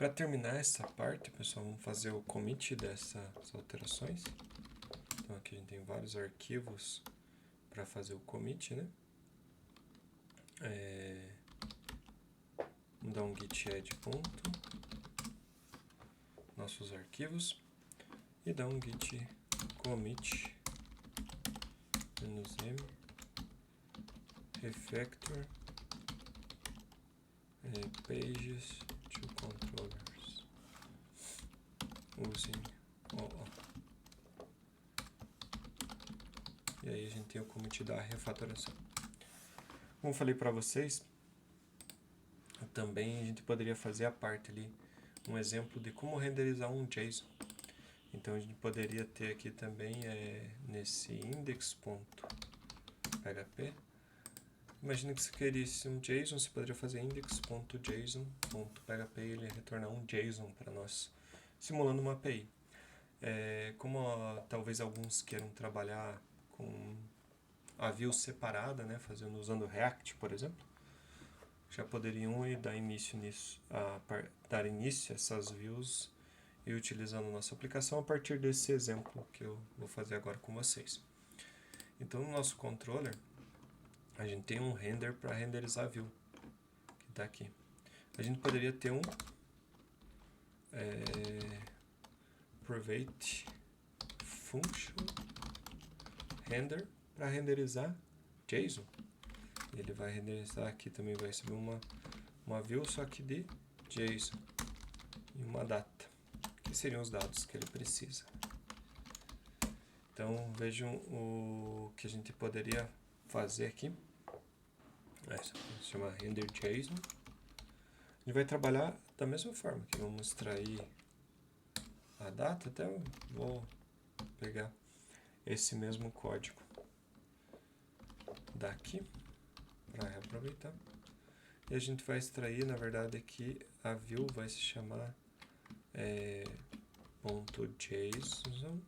Para terminar essa parte, pessoal, vamos fazer o commit dessas alterações. Então aqui a gente tem vários arquivos para fazer o commit, né? Vamos dar um git add ponto, nossos arquivos, e dar um git commit -m refactor pages to controllers using OO. E aí a gente tem o commit da refatoração. Como eu falei para vocês, também a gente poderia fazer a parte ali, um exemplo de como renderizar um JSON. Então a gente poderia ter aqui também nesse index.php. Imagina que você queresse um JSON, você poderia fazer index.json.php e ele retornar um JSON para nós, simulando uma API. Talvez alguns queiram trabalhar com a view separada, né, usando React, por exemplo, já poderiam dar início a essas views e utilizando nossa aplicação a partir desse exemplo que eu vou fazer agora com vocês. Então, no nosso controller, a gente tem um render para renderizar a view, que está aqui. A gente poderia ter um private function render para renderizar JSON. Ele vai renderizar aqui também, vai receber uma view só que de JSON e uma data, que seriam os dados que ele precisa. Então vejam o que a gente poderia fazer aqui. Essa se chama render JSON. A gente vai trabalhar da mesma forma, que vamos extrair a data, até eu vou pegar esse mesmo código daqui para reaproveitar. E a gente vai extrair, na verdade aqui a view vai se chamar .json.php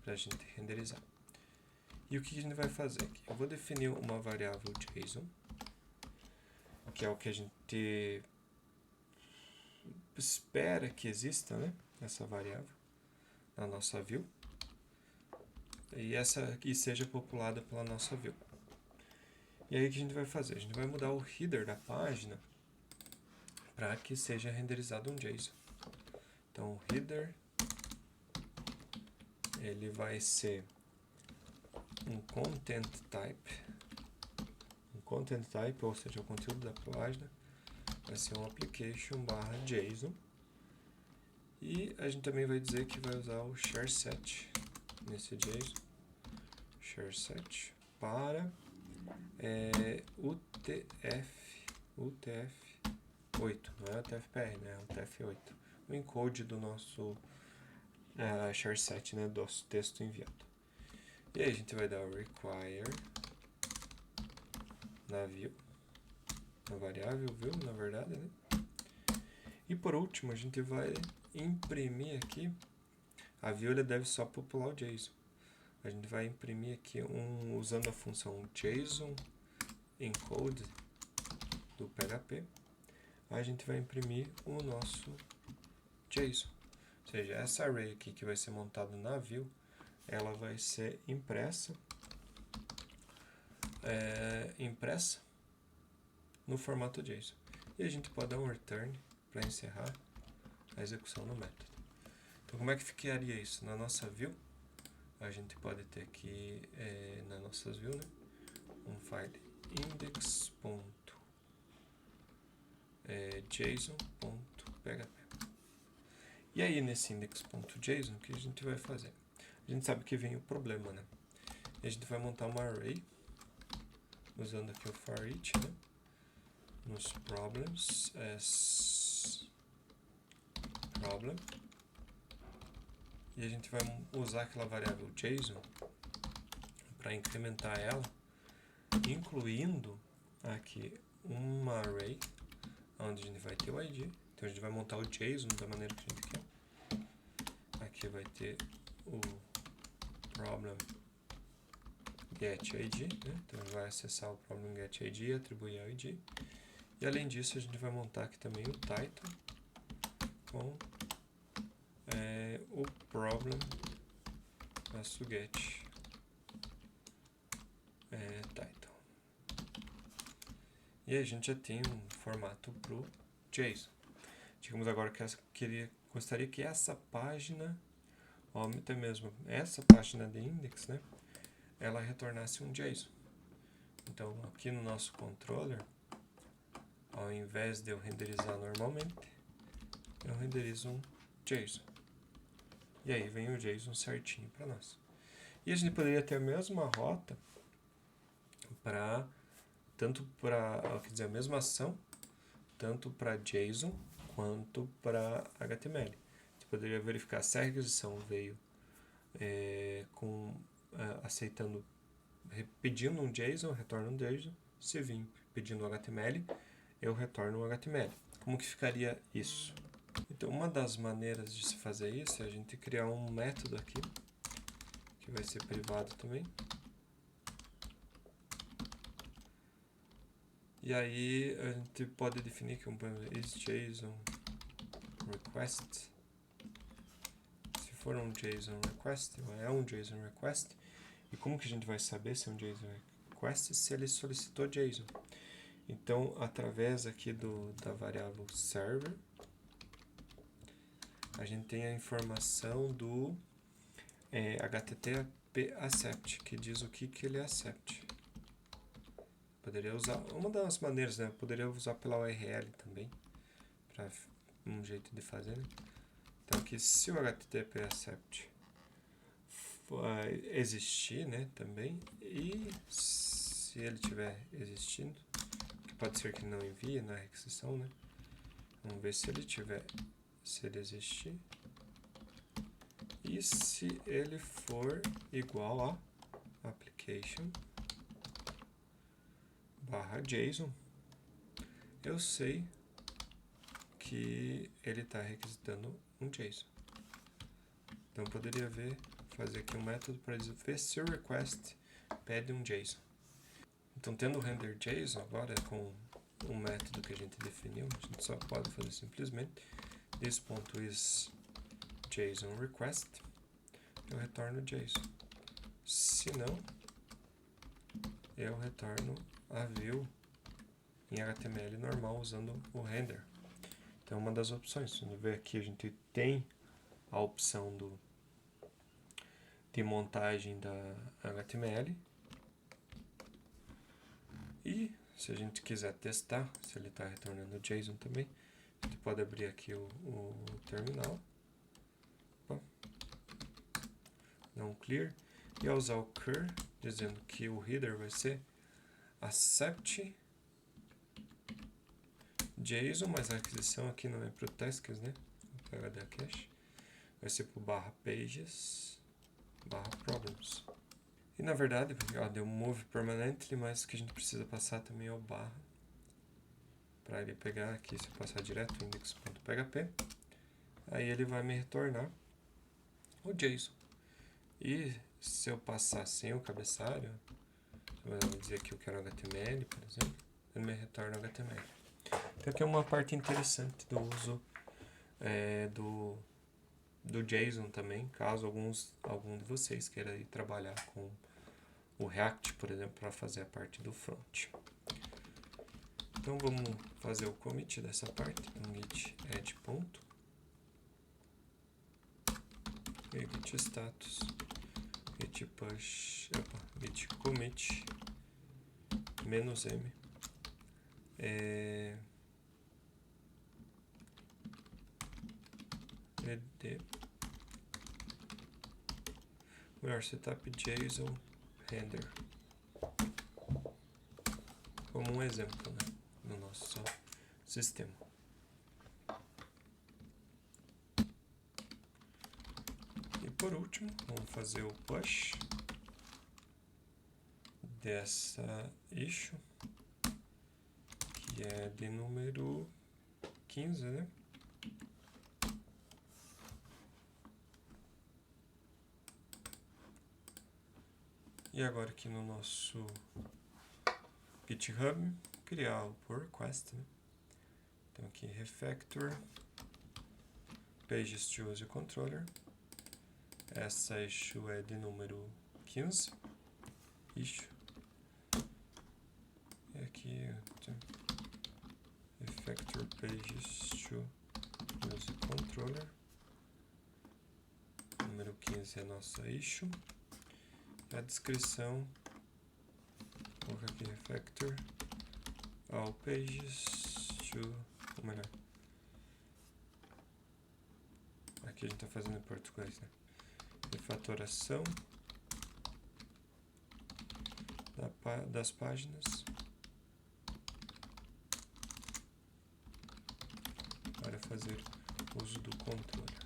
para a gente renderizar. E o que a gente vai fazer aqui? Eu vou definir uma variável JSON, que é o que a gente espera que exista, né? Essa variável na nossa view. E essa aqui seja populada pela nossa view. E aí o que a gente vai fazer? A gente vai mudar o header da página para que seja renderizado um JSON. Então o header ele vai ser um content type, ou seja, o conteúdo da página vai ser um application/JSON. E a gente também vai dizer que vai usar o charset nesse JSON, charset para UTF-8, não é UTF-PR, né? É UTF-8, o encode do nosso charset, né? Do texto enviado. E aí a gente vai dar o require na view, na variável view, na verdade, né? E por último, a gente vai imprimir aqui, a view ele deve só popular o JSON. A gente vai imprimir aqui usando a função JSON encode do PHP, a gente vai imprimir o nosso JSON. Ou seja, essa array aqui que vai ser montada na view, ela vai ser impressa no formato JSON. E a gente pode dar um return para encerrar a execução do método. Então, como é que ficaria isso? Na nossa view, a gente pode ter aqui, nas nossas views, né, um file index.json.php. E aí, nesse index.json, o que a gente vai fazer? A gente sabe que vem o problema, né? E a gente vai montar uma array, usando aqui o for each, né? Nos problems, as problem. E a gente vai usar aquela variável JSON para incrementar ela, incluindo aqui uma array, onde a gente vai ter o ID. Então a gente vai montar o JSON da maneira que a gente quer. Aqui vai ter o problem get ID, né? Então ele vai acessar o problem get ID e atribuir ao ID. E além disso, a gente vai montar aqui também o title com o problem.get title. E aí a gente já tem um formato para o JSON. Digamos agora que gostaria que essa página, ou até mesmo essa página de index, né, ela retornasse um JSON. Então aqui no nosso controller, ao invés de eu renderizar normalmente, eu renderizo um JSON. E aí vem o JSON certinho para nós. E a gente poderia ter a mesma rota para a mesma ação, tanto para JSON quanto para HTML. Você poderia verificar se a requisição veio pedindo um JSON, retorna um JSON. Se vir pedindo um HTML, eu retorno um HTML. Como que ficaria isso? Então, uma das maneiras de se fazer isso é a gente criar um método aqui, que vai ser privado também. E aí a gente pode definir que um isJSON request. Se for um JSON request, é um JSON request. E como que a gente vai saber se é um JSON request? Se ele solicitou JSON. Então, através aqui da variável server, a gente tem a informação do HTTP accept, que diz o que ele accept. Poderia usar, uma das maneiras, né? Poderia usar pela URL também, para um jeito de fazer, né? Então aqui, se o HTTP accept existir, né, também, e se ele estiver existindo, que pode ser que não envie na requisição, né? Vamos ver se ele existir. E se ele for igual a application /JSON, eu sei que ele está requisitando um JSON. Então eu poderia fazer aqui um método para ver se o request pede um JSON. Então, tendo o render JSON agora com um método que a gente definiu, a gente só pode fazer simplesmente this.isJSOnRequest, eu retorno JSON. Se não, eu retorno a view em HTML normal usando o render. Então, uma das opções. Quando ver aqui, a gente tem a opção de montagem da HTML. E se a gente quiser testar se ele está retornando JSON também, a gente pode abrir aqui o terminal. Opa. Dar um clear. E ao usar o cur, dizendo que o header vai ser accept JSON, mas a requisição aqui não é para o tasks, né? Vou pegar da cache. Vai ser para o /pages /problems. E na verdade, deu move permanently, mas o que a gente precisa passar também é o barra. Para ele pegar aqui, se eu passar direto index.php, aí ele vai me retornar o JSON. E se eu passar sem o cabeçalho, eu vou dizer que eu quero HTML, por exemplo, ele me retorna HTML. Então aqui é uma parte interessante do uso do JSON também, caso algum de vocês queira ir trabalhar com o React, por exemplo, para fazer a parte do front. Então vamos fazer o commit dessa parte, git add ponto, e git status, git push, git commit -m, ed where setup JSON render, como um exemplo, né, no nosso sistema. E por último, vamos fazer o push dessa issue, que é de número 15, né? E agora aqui no nosso GitHub, criar o pull request, né? Então aqui refactor pages to user controller. Essa issue é de número 15. Issue. E aqui refactor pages to user controller. Número 15 é a nossa issue. A descrição, vou colocar aqui refactor all pages to, ou melhor, aqui a gente está fazendo em português, né? Refatoração das páginas para fazer uso do controller.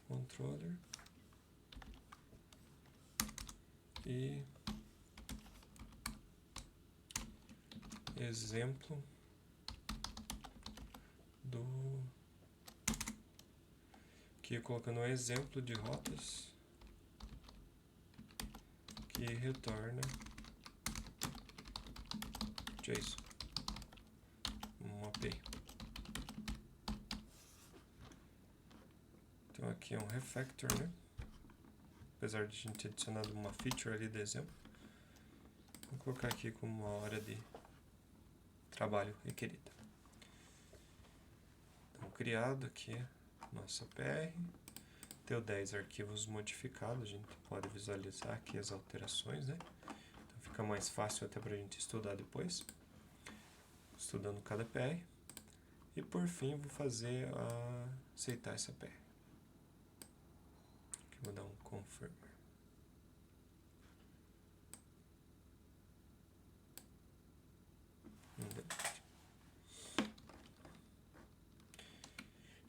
Controller e exemplo do aqui colocando um exemplo de rotas que retorna JSON, uma API. Então aqui é um refactor, né? Apesar de a gente ter adicionado uma feature ali de exemplo. Vou colocar aqui como uma hora de trabalho requerida. Então criado aqui nossa PR. Deu 10 arquivos modificados, a gente pode visualizar aqui as alterações, né? Então fica mais fácil até para a gente estudar depois. Estudando cada PR. E por fim vou fazer aceitar essa PR. Aqui vou dar um confirm.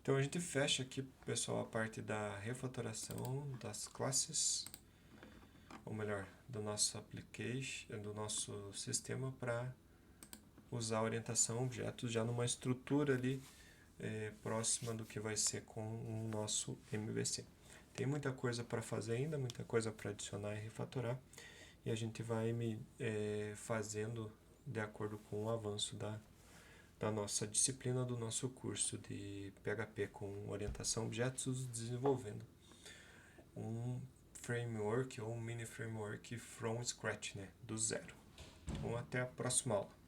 Então a gente fecha aqui, pessoal, a parte da refatoração das classes, ou melhor, do nosso application, do nosso sistema para usar a orientação objetos já numa estrutura ali próxima do que vai ser com o nosso MVC. Tem muita coisa para fazer ainda, muita coisa para adicionar e refatorar, e a gente vai fazendo de acordo com o avanço da nossa disciplina, do nosso curso de PHP com orientação a objetos, desenvolvendo um framework ou um mini framework from scratch, né, do zero. Então até a próxima aula.